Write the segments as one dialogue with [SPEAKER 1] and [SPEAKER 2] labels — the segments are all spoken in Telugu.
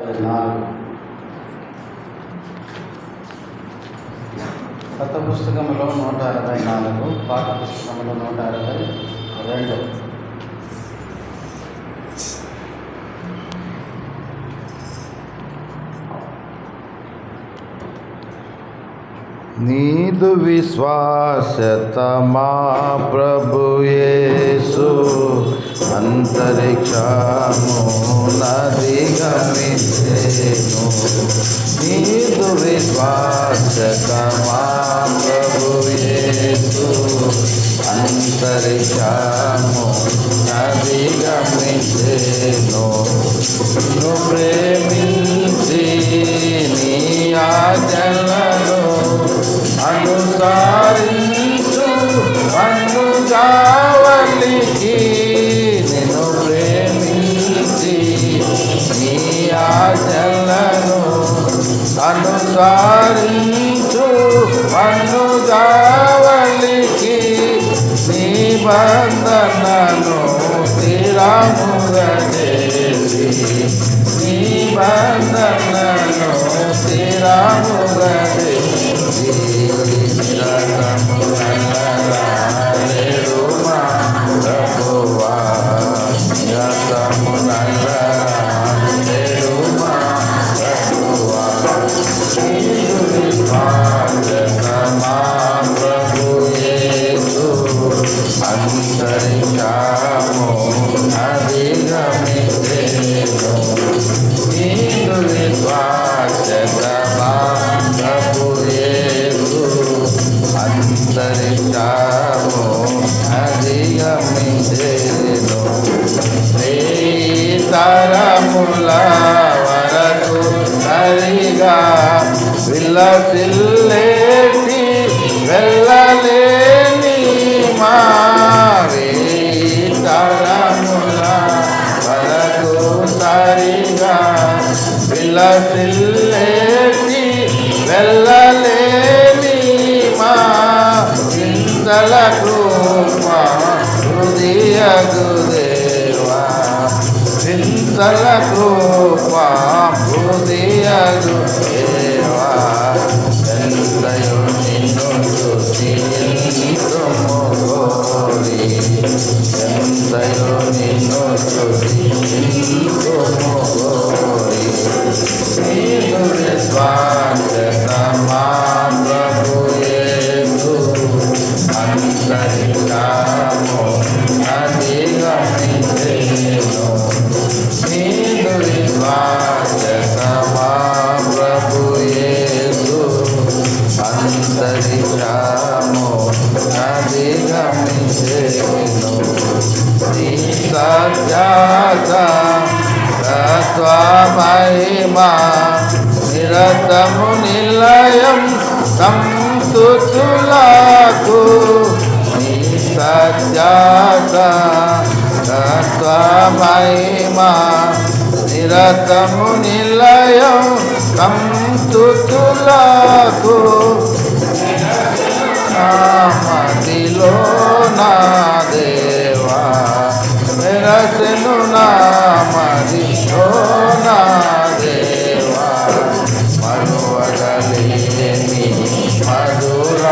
[SPEAKER 1] 164. కొత్త పుస్తకంలో 164, పాత పుస్తకంలో 162.
[SPEAKER 2] నీదు విశ్వాసత మా ప్రభు యేసు అంతరిక్షము నదిగమించెను. నీదు విశ్వాసత మా ప్రభు యేసు అంతరిక్షము నదిగమించెను. నిన్ను ప్రేమించి నీ ఆజ్ఞలను అనుసరించు అనుగావలికి, నిన్ను ప్రేమించి నీ ఆజ్ఞలను అనుసరించు అనుగావలికి, నిబంధనను స్థిరముగా చేసి నిబంధనను స్థిరముగా చేసి నిరతమునలేరుమా ప్రభువా, నిరతమునలేరుమా ప్రభువా. నీదు విశ్వాసమా ప్రభు యేసు అంతరిక్షము నదిగమించెను. నీదు విశ్వాసమా ప్రభు యేసు అంతరిక్షము నదిగమించెను. తరముల వరకు సరిగా విలసిల్లేటి వెళ్ళలేని మావే, తరముల వరకు సరిగా విలసిల్లేటి వెళ్ళలేని మా ఇంతల కృపా హృదయగు దేవా, ఇంతల కృపా హృదయగు దేవా. ఎంతయో నిన్ను చూసి ఎంతమో కోరి, ఎంతయో నిన్ను చూసి ఎంతమో కోరి. నీదు విశ్వాసమా ప్రభు యేసు అంతరిక్షము నదిగమించెను. నీదు విశ్వాసమా ప్రభు యేసు అంతరిక్షము నదిగమించెను. నీ సత్యాస తత్వమహిమా నిరతము నిలయం సంస్తుతులకు, నీ సత్యాస తత్వమహిమా నిరతము నిలయం సంస్తుతులకు. మదిలో నా దేవా మెరసెను, నా మదిలో నా దేవా మరువగలేని మధుర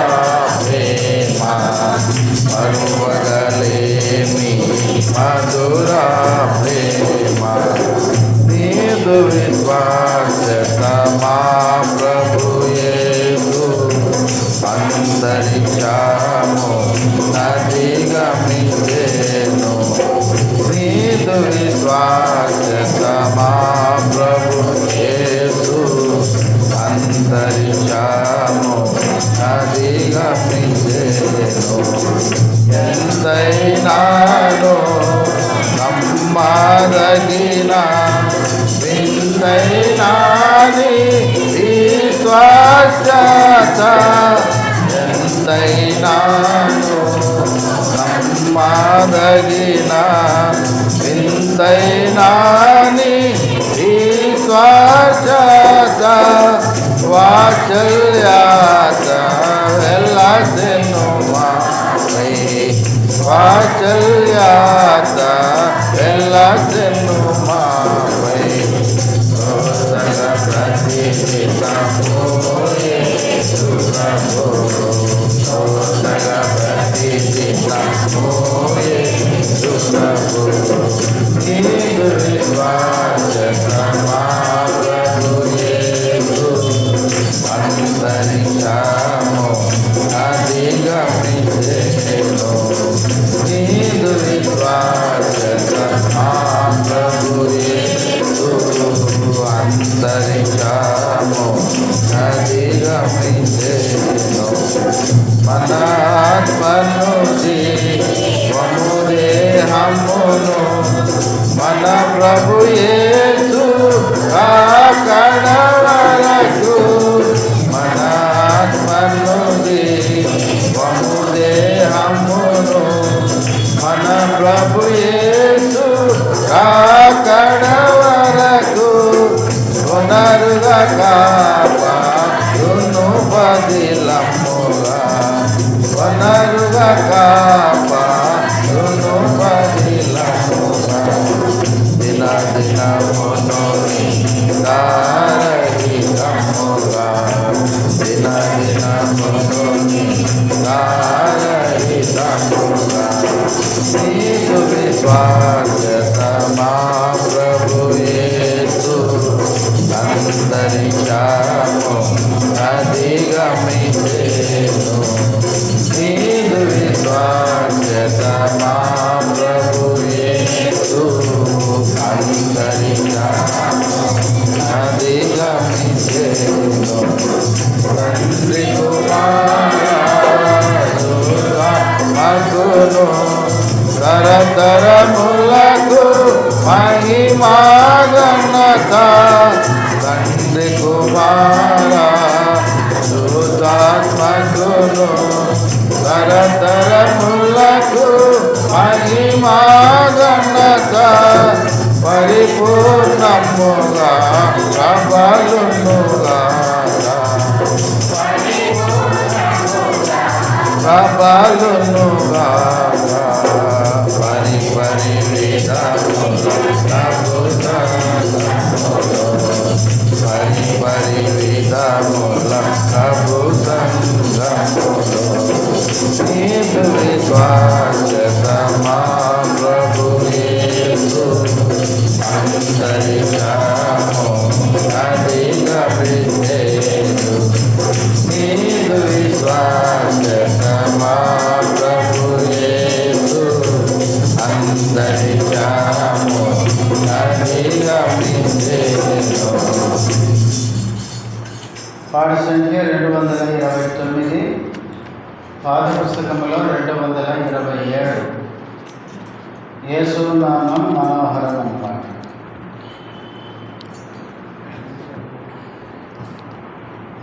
[SPEAKER 2] ప్రేమ, మరువగలేని మధుర ప్రేమ. నీదు విశ్వాసమా ప్రభు యేసు అంతరిక్షము నదిగమించెను. నీదు విశ్వాసమా ప్రభు యేసు అంతరిక్షము నదిగమించెను. ఎంతైనాను నమ్మదగిన వింతైనాని విశ్వాసత, ఎంతైనాను నమ్మదగిన వింతైనాని విశ్వాసత, వాత్సల్యత వెళ్ళసెను మాపై, వాత్సల్యత వెళ్ళసెను మాపై. కాపాడును బదిలముగా వనరుగా కాపాడును బదిలముగా దిన దినమును దారహితముగా దిన దినమును దారహితముగా నీకు విశ్వాసత మా ప్రభు యేసు అంతరిక్షము అధిగమించెను నీకు విశ్వాసత మా ప్రభు యేసు అంతరిక్షము అధిగమించెను తండ్రి కుమారుడు మగును తరతరములకు మహిమా ఘనత తండ్రి కుమారా శుద్ధాత్మకును తరతరములకు మహిమా ఘనత పరిపూర్ణముగా ప్రబలునుగా ప్రబలునుగా పరివిధముల ప్రభు సంగములో నీదు విశ్వాసత మా ప్రభు యేసు అంతరిక్షము అధిగమించెను నీదు విశ్వాసత మా ప్రభు యేసు అంతరిక్షము అధిగమించెను.
[SPEAKER 1] పాడి సంఖ్య 229, పాద పుస్తకంలో 227. యేసు నామం మనోహరం పాట.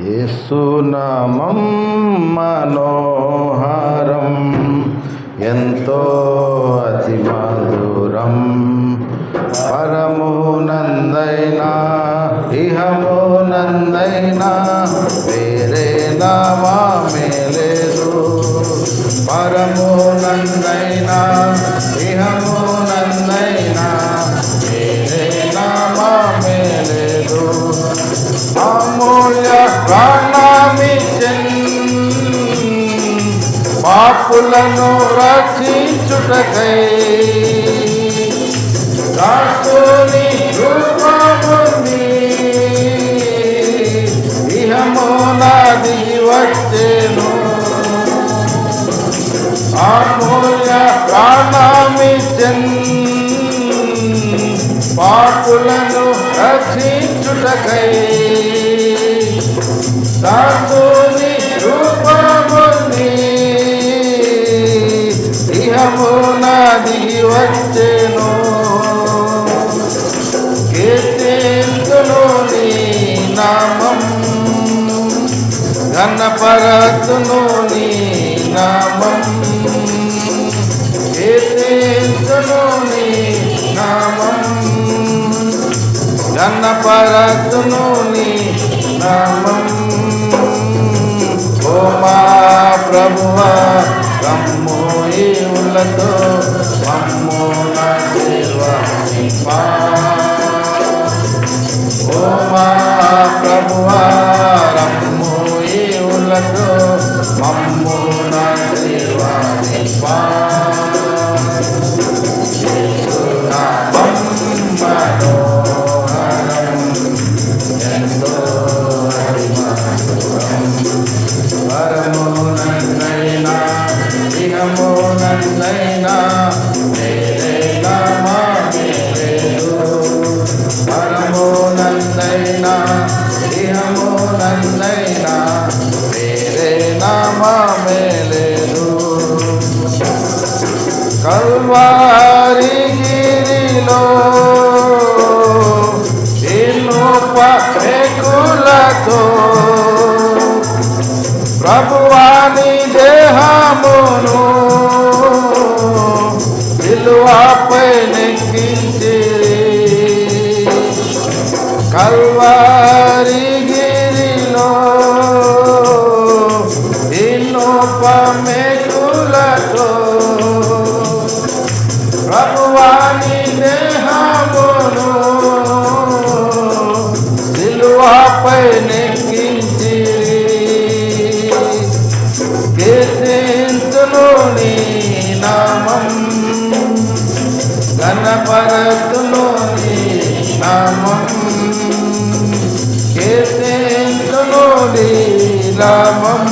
[SPEAKER 2] యేసు నామం మనోహరం ఎంతో అతి మధురం పరమునందైనా ఇహమునందైనా వేరే నామమే లేదు పరమునందైనా ఇహమునందైనా వేరే నామమే లేదు అమూల్య ప్రాణమిచ్చెన్ పాపులను రక్షించుటకై దాసుని రూపముని ఇహమునాది వచ్చెను అమూల్య ప్రాణమిచ్చెన్ పాపులను రక్షించుటకై దాసుని రూపముని ఇహమునాది వచ్చెను కీర్తింతును నీ నామం ఘనపరతును నీ నామం కీర్తింతును నీ నామం ఘనపరతును నీ నామం ఓ మా ప్రభువా రమ్ము ఈవులతో మమ్ము నిర్వహింపా ఓ మా ప్రభువా రమ్ము ఈవులతో మమ్ము నిర్వహింపా యేసు నామం మనోహరం ఎంతో మధురం పరమునందైనా ఇహమునందైనా వేరే నామమే లేదు పరమునందైనా ఇహమునందైనా వేరే నామమే లేదు కల్వారి గిరిలో ఇనుపకులతో ప్రభువాని దేహమును విలువపై నెక్కించి కల్వ కల్వారి గిరిలో ఇనుపమెతులతో ప్రభువాని దేహమును సిలువపై నెక్కించి కీర్తింతును నీ నామం గణపరతును నీ నామం కీర్తింతును నీ నామం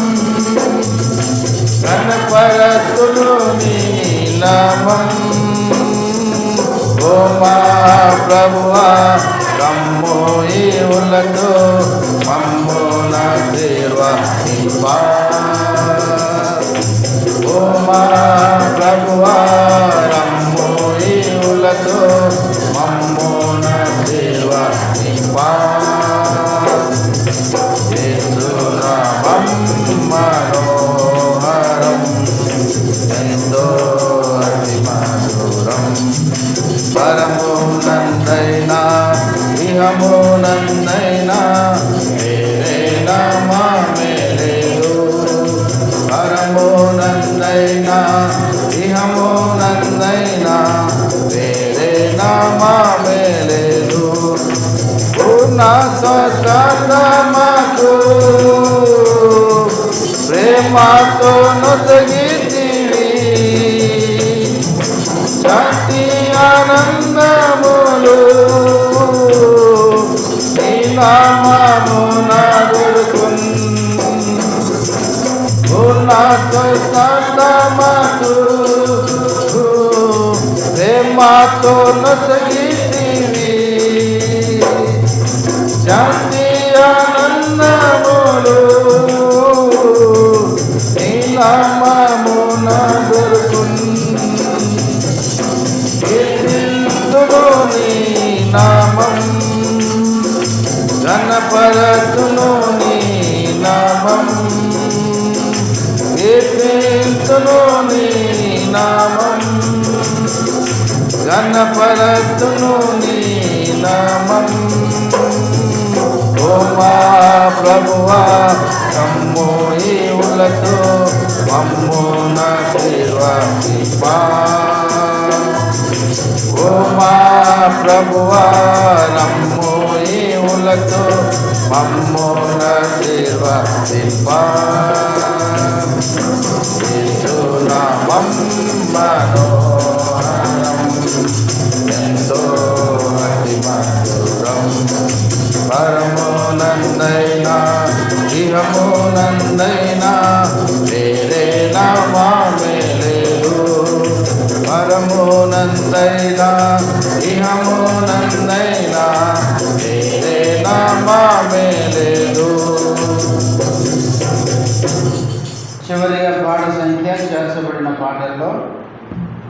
[SPEAKER 2] గణపరతును నీ నామం ఓ మా ప్రభువా కమ్ము ఈవులతో మమ్ము ఆశీర్వదింపా ఓ మా ప్రభువా కమ్ము ఈవులతో మమ్ము ఆశీర్వదింపా యేసునామం మనోహరం ఎంతో అతి మధురం పరమునందైనా ఇహమునందైనా వేరే నామమే లేదు పరమునందైనా ఇహమునందైనా వేరే నామమే లేదు పూర్ణ స్వస్థతమకు ప్రేమతో నొసగితివి శాంతి ఆనందములు నీ నామమున దొరుకున్ పూర్ణ స్వస్థతమకు ప్రేమతో నొసగితివి శాంతి ఆనందములు నీ నామమున దొరుకున్ కీర్తింతును నీ నామం గణపరతును నీ నామం కీర్తింతును నీ నామం గణపరతును నీ నామం ఓ మా ప్రభువా కమ్ము ఈవులతో మమ్ము ఆశీర్వదింపా ఓ మా ప్రభువా నమ్ము ఈవులతో మమ్ము ఆశీర్వదింపా యేసునామం మనోహరం ఎంతో అతి మధురం పరమునందైనా ఇహమునందైనా వేరే నామమే లేదు పరమునందైనా ఇహమునందైనా వేరే నామమే లేదు.
[SPEAKER 1] చివరిగా పాట సంఖ్య చేర్చబడిన పాటల్లో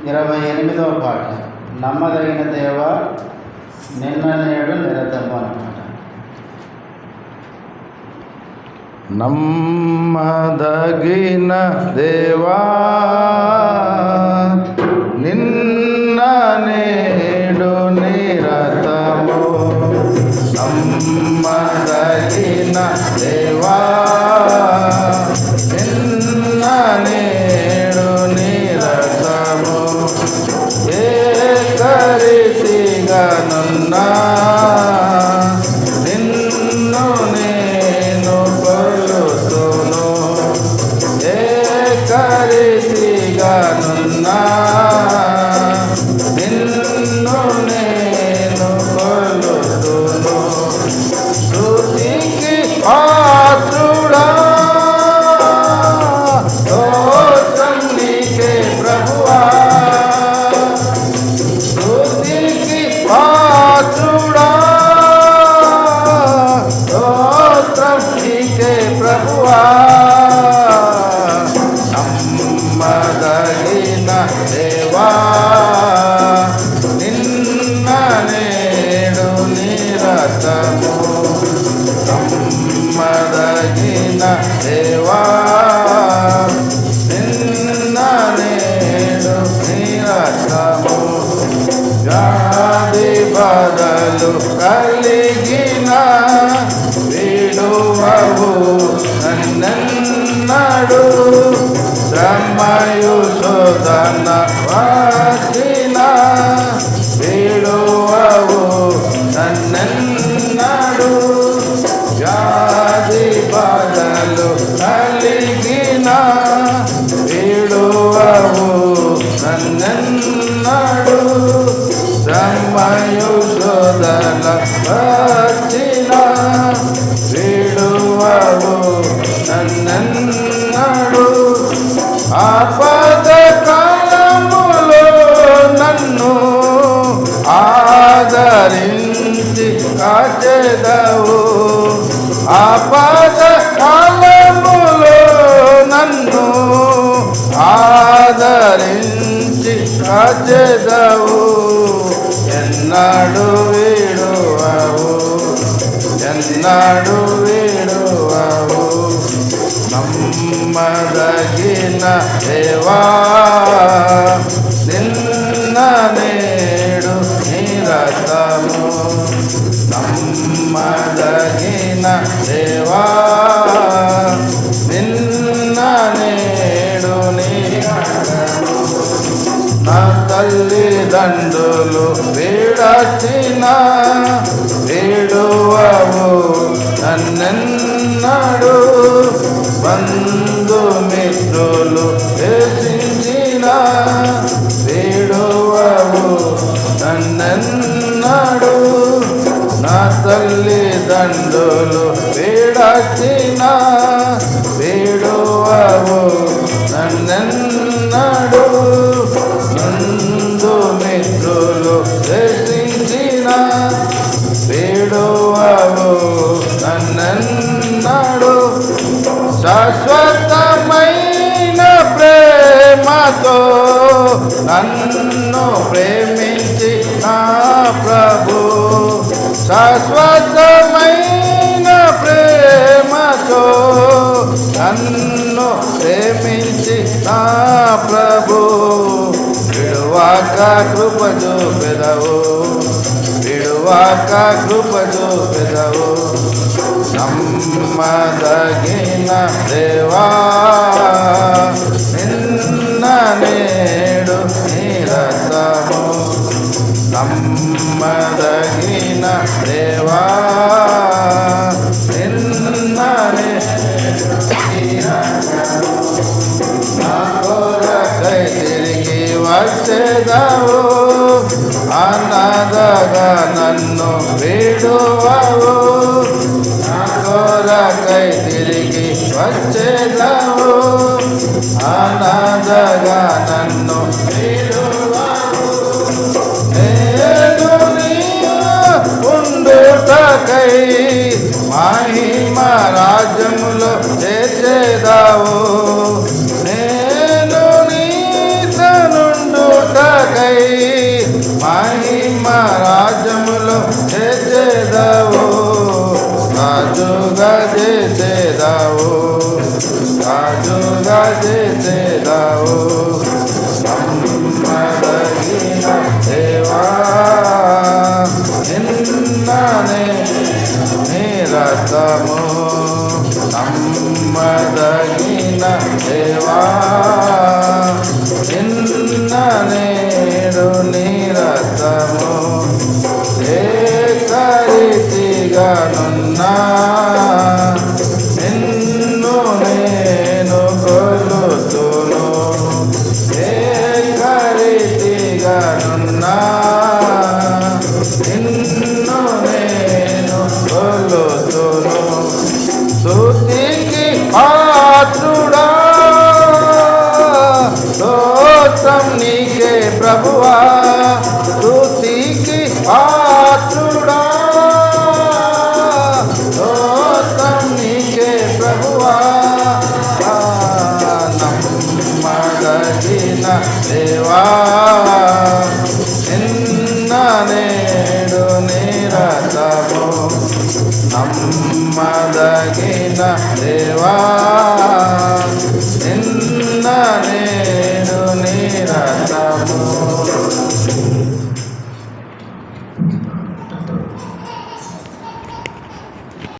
[SPEAKER 1] 28వ పాట నమ్మదగిన దేవ నిన్న నేడు నిరతము అన్నమాట.
[SPEAKER 2] నమ్మదగిన దేవా నిన్న నేడు నిరతము నమ్మదగిన దేవా నిన్న నేడు నిరతము ఏకరీతిగా నున్నా నిన్ను నేను కొలుతును ఏకరీతిగా నున్నా నిన్ను నేను కొలుతును స్తుతికి పాత్రుడా స్తోత్రం నీకే ప్రభువా స్తుతికి పాత్రుడా స్తోత్రం నీకే ప్రభువా నమ్మదగిన దేవా నిన్న నేడు నిరతము నమ్మదగిన దేవా నిన్న నేడు నిరతము వ్యాధి బదలు కలిగిన విడువవు నన్నెన్నడు శ్రమయు శోధన వచ్చిన విడువవు నన్నెన్నడు వ్యాధి బాధలు కలిగిన విడువవు నన్నెన్నడు శ్రమయు శోధన వచ్చిన విడువవు నన్నెన్నడు ఆపద కాలములో నన్ను ఆదరించి కాచెదవు ఆపద కాలములో నన్ను ఆదరించి కాచెదవు ఎన్నాడు విడువవు ఎన్నాడు విడువవు నమ్మదగిన దేవా నిన్న నేడు నిరతము నమ్మదగిన దేవా నిన్న నేడు నిరతము నా తల్లిదండ్రులు విడచిన విడువవు నన్నెన్నడు బంధుమిత్రులు వేసించిన విడువవు నన్నెన్నడు నా తల్లిదండ్రులు విడచిన విడువవు నన్నెన్నడు బంధుమిత్రులు వేసించిన విడువవు నన్నెన్నడు శాశ్వతమైన ప్రేమతో నన్ను ప్రేమించి నా ప్రభు శాశ్వతమైన ప్రేమతో నన్ను ప్రేమించి నా ప్రభు విడువాక కృప చూపెదవు విడువాక కృప చూపెదవు నమ్మదగిన దేవా నిన్న నేడు నిరతము నమ్మదగిన దేవా నిన్న నేడు నిరతము నా కొరకై తిరిగి వచ్చేదవు అనాథగా నన్ను విడువవు నా కొరకై తిరిగి వచ్చేదవు అనాథగా నన్ను విడువవు నేను ఉండుటకై మహిమ రాజ్యములో చేర్చెదవు నేను నీతనుండుటకై మహిమ రాజ్యములో చేర్చెదవు రాజుగా చేసేదావు రాజుగా చేసేదావు నమ్మదగిన దేవా నిన్ననే నిరతము నమ్మదగిన దేవా నిన్న నేడు నిరతము ఏకరీతిగానున్నా నిన్ను నేను కొలుతును ఏకరీతిగానున్నా నిన్ను నేను కొలుతును స్తుతికి పాత్రుడా స్తోత్రం నీకే ప్రభువా స్తుతికి పాత్రుడా స్తోత్రం నీకే ప్రభువా నమ్మదగిన దేవా నిన్న నేడు నిరతము నమ్మదగిన దేవా నిన్న